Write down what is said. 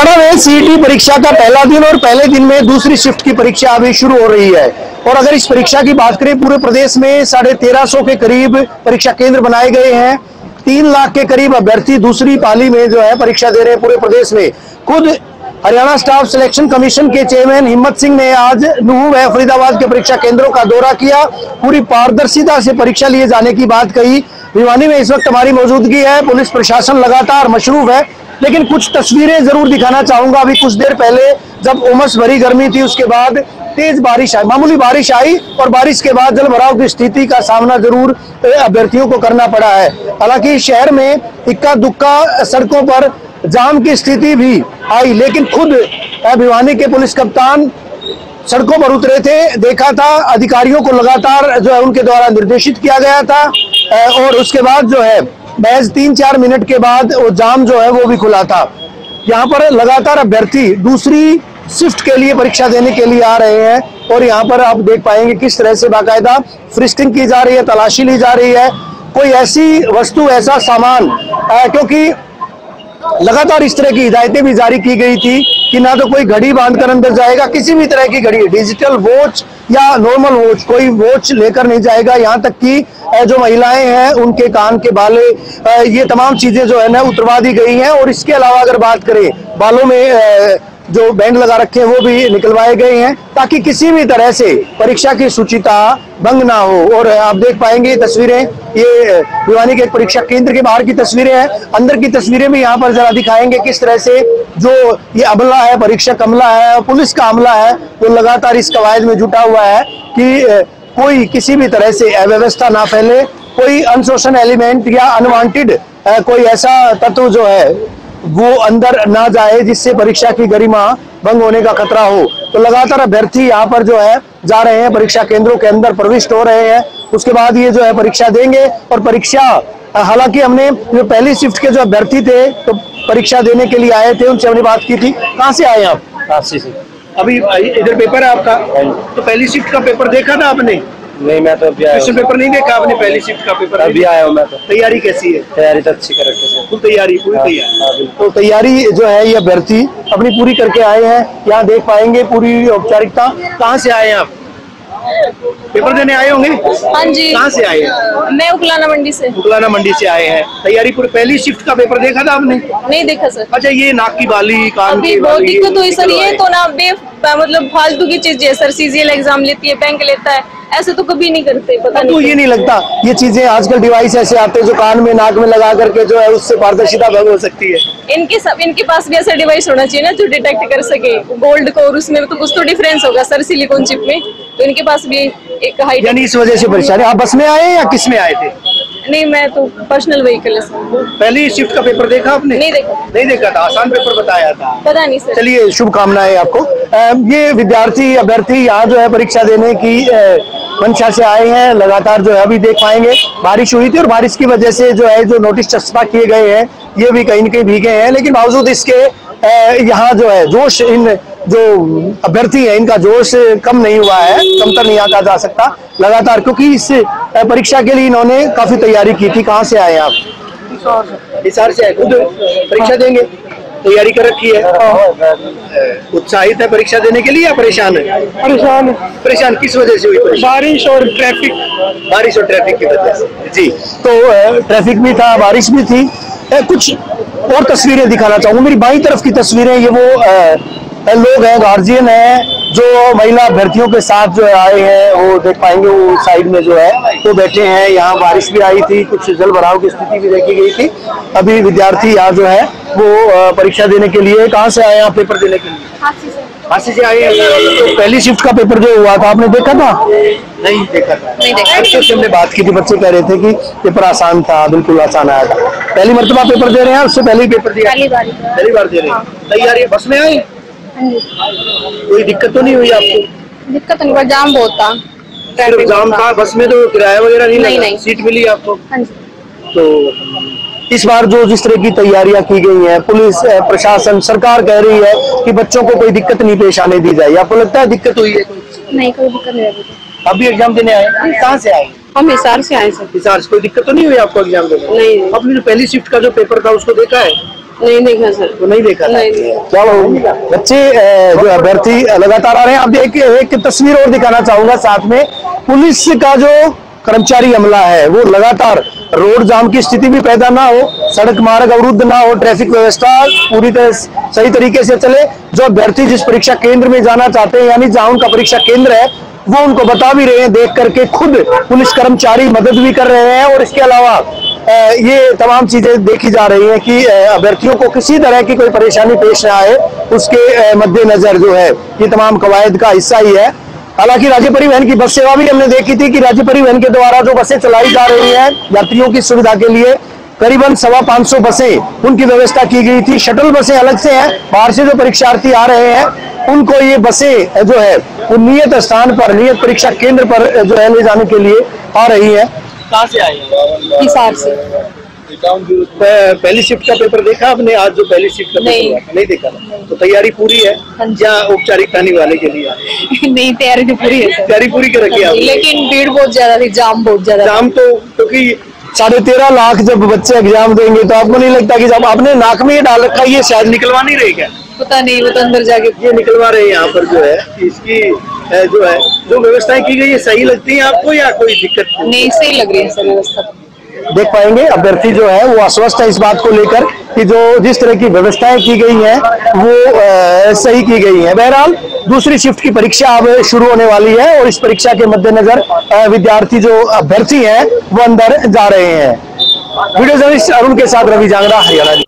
CET परीक्षा का पहला दिन और पहले दिन में दूसरी शिफ्ट की परीक्षा अभी शुरू हो रही है। और अगर इस परीक्षा की बात करें, पूरे प्रदेश में 1350 के करीब परीक्षा केंद्र बनाए गए हैं। 3 लाख के करीब अभ्यर्थी दूसरी पाली में जो है परीक्षा दे रहे हैं पूरे प्रदेश में। खुद हरियाणा स्टाफ सिलेक्शन कमीशन के चेयरमैन हिम्मत सिंह ने आज नूह व फरीदाबाद के परीक्षा केंद्रों का दौरा किया। पूरी पारदर्शिता से परीक्षा लिए जाने की बात कही। भिवानी में इस वक्त हमारी मौजूदगी है। पुलिस प्रशासन लगातार मशरूफ है, लेकिन कुछ तस्वीरें जरूर दिखाना चाहूंगा। अभी कुछ देर पहले जब उमस भरी गर्मी थी, उसके बाद तेज बारिश आई, मामूली बारिश आई और बारिश के बाद जल भराव की स्थिति का सामना जरूर अभ्यर्थियों को करना पड़ा है। हालांकि शहर में इक्का दुक्का सड़कों पर जाम की स्थिति भी आई, लेकिन खुद भिवानी के पुलिस कप्तान सड़कों पर उतरे थे। देखा था अधिकारियों को लगातार जो है उनके द्वारा निर्देशित किया गया था और उसके बाद जो है महज 3-4 मिनट के बाद वो जाम जो है वो भी खुला था। यहाँ पर लगातार अभ्यर्थी दूसरी शिफ्ट के लिए परीक्षा देने के लिए आ रहे हैं और यहाँ पर आप देख पाएंगे किस तरह से बाकायदा फ्रिस्किंग की जा रही है, तलाशी ली जा रही है। कोई ऐसी वस्तु, ऐसा सामान, क्योंकि लगातार इस तरह की हिदायतें भी जारी की गई थी कि ना तो कोई घड़ी बांधकर अंदर जाएगा, किसी भी तरह की घड़ी, डिजिटल वॉच या नॉर्मल वॉच, कोई वॉच लेकर नहीं जाएगा। यहाँ तक कि जो महिलाएं हैं उनके कान के बाले, ये तमाम चीजें जो है ना उतरवा दी गई हैं। और इसके अलावा अगर बात करें, बालों में जो बैंड लगा रखे हैं वो भी निकलवाए गए हैं, ताकि किसी भी तरह से परीक्षा की शुचिता भंग ना हो। और आप देख पाएंगे तस्वीरें, ये भिवानी के एक परीक्षा केंद्र के बाहर की तस्वीरें हैं। अंदर की तस्वीरें भी यहाँ पर जरा दिखाएंगे किस तरह से जो ये अमला है, परीक्षक अमला है, पुलिस का अमला है, वो लगातार इस कवायद में जुटा हुआ है कि कोई किसी भी तरह से अव्यवस्था ना फैले, कोई अनशोषण एलिमेंट या अनवांटेड कोई ऐसा तत्व जो है वो अंदर ना जाए जिससे परीक्षा की गरिमा भंग होने का खतरा हो। तो लगातार अभ्यर्थी यहाँ पर जो है जा रहे हैं, परीक्षा केंद्रों के अंदर प्रविष्ट हो रहे हैं। उसके बाद ये जो है परीक्षा देंगे। और परीक्षा, हालांकि हमने जो पहली शिफ्ट के जो अभ्यर्थी थे तो परीक्षा देने के लिए आए थे, उनसे हमने बात की थी। कहाँ से आए आप? काशी से। अभी इधर पेपर है आपका, तो पहली शिफ्ट का पेपर देखा था आपने? नहीं, मैं तो अभी आया क्वेश्चन पेपर नहीं देखा आपने? पहली शिफ्ट का पेपर अभी आया हूँ मैं तो। तैयारी कैसी है? तैयारी तो अच्छी कर रखी है, फुल तैयारी, पूरी तैयारी। तो तैयारी जो है ये अभ्यर्थी अपनी पूरी करके आए हैं। यहाँ देख पाएंगे पूरी औपचारिकता। कहाँ से आए हैं आप? पेपर देने आए होंगे? हाँ जी। कहाँ से आए हैं? मैं उकलाना मंडी से। उकलाना मंडी से आए हैं। तैयारी पूरी, पहली शिफ्ट का पेपर देखा था आपने? नहीं देखा सर। अच्छा, ये नाक की बाली, कान की बहुत बाली, दिक्कत हुई सर। ये तो ना मतलब फालतू की चीज है सर। सीजीएल एग्जाम लेती है, बैंक लेता है, ऐसे तो कभी नहीं करते। पता नहीं, ये नहीं लगता ये चीजें आजकल डिवाइस ऐसे आते हैं जो कान में, नाक में लगा करके जो है उससे पारदर्शिता भंग हो सकती है। इनके पास भी ऐसा डिवाइस होना चाहिए ना जो डिटेक्ट कर सके गोल्ड को, और उसमें तो कुछ तो डिफरेंस होगा सर सिलिकॉन चिप में। तो इनके पास भी एक हाइट, यानी इस वजह से परेशानी। आप बस में आए या किस में आए थे? नहीं, मैं तो पर्सनल व्हीकल है सर। पहली शिफ्ट का पेपर देखा आपने? नहीं देखा। नहीं देखा था, आसान पेपर बताया था। पता नहीं सर। चलिए, शुभकामनाएं आपको। ये विद्यार्थी अभ्यर्थी यहाँ जो है परीक्षा देने की मंशा से आए हैं। लगातार जो है अभी देख पाएंगे बारिश हुई थी और बारिश की वजह से जो है जो नोटिस चस्पा किए गए हैं ये भी कहीं न कहीं भीगे हैं, लेकिन बावजूद इसके यहाँ जो है जोश, इन जो अभ्यर्थी है इनका जोश कम नहीं हुआ है, कमतर नहीं कहा जा सकता। लगातार, क्योंकि इस परीक्षा के लिए इन्होंने काफी तैयारी की थी। कहाँ से आए आप? हिसार से आए। खुद परीक्षा देंगे, तैयारी कर रखी है? उत्साहित है परीक्षा देने के लिए या परेशान है? परेशान। परेशान किस वजह से हुई? बारिश और ट्रैफिक। बारिश और ट्रैफिक की वजह से। जी, तो ट्रैफिक भी था, बारिश भी थी। कुछ और तस्वीरें दिखाना चाहूंगा। मेरी बाईं तरफ की तस्वीरें, ये वो लोग हैं, गार्जियन हैं जो महिला अभ्यर्थियों के साथ जो आए हैं। वो देख पाएंगे वो साइड में जो है वो बैठे हैं। यहाँ बारिश भी आई थी, कुछ जल भराव की स्थिति भी देखी गई थी। अभी विद्यार्थी यहाँ जो है वो परीक्षा देने के लिए। कहाँ से आए हैं पेपर देने के लिए? हाथी से आए हैं। तो पहली शिफ्ट का पेपर जो हुआ था आपने देखा था? नहीं देखा था। बच्चों से हमने बात की थी, बच्चे कह रहे थे कि पेपर आसान था, बिल्कुल आसान आया था। पहली मरतबा पेपर दे रहे हैं, उससे पहले ही पेपर दिया? पहली बार दे रहे हैं। तैयारी बस में आए? कोई दिक्कत तो नहीं हुई आपको? दिक्कत नहीं, जाम बहुत था। सिर्फ जाम था, बस में तो किराया वगैरह नहीं लगा? नहीं। सीट मिली आपको? हाँ जी। तो इस बार जो जिस तरह की तैयारियां की गई हैं, पुलिस प्रशासन, सरकार कह रही है कि बच्चों को कोई दिक्कत नहीं पेश आने दी जाए। आपको लगता है दिक्कत हुई है? नहीं, कोई दिक्कत नहीं है। अभी एग्जाम देने आए? कहाँ से आए? हम हिसार से आए सर। हिसार से। कोई दिक्कत तो नहीं हुई आपको एग्जाम देने? नहीं। आपने जो पहली शिफ्ट का जो पेपर था उसको देखा है? नहीं देखा सर। तो नहीं देखा था। नहीं देखा। चलो बच्चे जो अभ्यर्थी लगातार आ रहे हैं। अब एक तस्वीर और दिखाना चाहूंगा साथ में। पुलिस का जो कर्मचारी अमला है वो लगातार रोड जाम की स्थिति भी पैदा ना हो, सड़क मार्ग अवरुद्ध ना हो, ट्रैफिक व्यवस्था पूरी तरह सही तरीके से चले। जो अभ्यर्थी जिस परीक्षा केंद्र में जाना चाहते हैं यानी जहां उनका परीक्षा केंद्र है वो उनको बता भी रहे हैं, देख करके खुद पुलिस कर्मचारी मदद भी कर रहे हैं। और इसके अलावा ये तमाम चीजें देखी जा रही हैं कि अभ्यर्थियों को किसी तरह की कोई परेशानी पेश ना आए, उसके मद्देनजर जो है ये तमाम कवायद का हिस्सा ही है। हालांकि राज्य परिवहन की बस सेवा भी हमने देखी थी कि राज्य परिवहन के द्वारा जो बसें चलाई जा रही हैं यात्रियों की सुविधा के लिए, करीबन 550 बसें उनकी व्यवस्था की गई थी। शटल बसें अलग से हैं, बाहर से जो परीक्षार्थी आ रहे हैं उनको ये बसें जो है वो नियत स्थान पर, नियत परीक्षा केंद्र पर जो है ले जाने के लिए आ रही है। कहाँ से आई है? हिसार से। पहली शिफ्ट का पेपर देखा आपने? आज जो पहली शिफ्ट का नहीं। पेपर हुआ था, नहीं देखा तो तैयारी पूरी है या औपचारिकता निभाने के लिए? नहीं, तैयारी तो पूरी है सर। तैयारी पूरी कर रखी है आपने? लेकिन भीड़ बहुत ज्यादा थी, जाम बहुत ज्यादा। जाम तो क्योंकि 13.5 लाख जब बच्चे एग्जाम देंगे तो आपको नहीं लगता कि जब आपने नाक में ये डाल रखा है ये शायद निकलवा नहीं रहे क्या? पता नहीं, वो तो अंदर जाके ये निकलवा रहे हैं यहाँ पर जो है। इसकी जो है जो व्यवस्थाएं की गई है सही लगती है आपको या कोई दिक्कत? नहीं, सही लग रही है सर व्यवस्था। देख पाएंगे अभ्यर्थी जो है वो आश्वस्त है इस बात को लेकर कि जो जिस तरह की व्यवस्थाएं की गई हैं वो सही की गई हैं। बहरहाल दूसरी शिफ्ट की परीक्षा अब शुरू होने वाली है और इस परीक्षा के मद्देनजर विद्यार्थी जो अभ्यर्थी हैं वो अंदर जा रहे हैं। वीडियो जर्नलिस्ट अरुण के साथ रवि जांगरा, हरियाणा।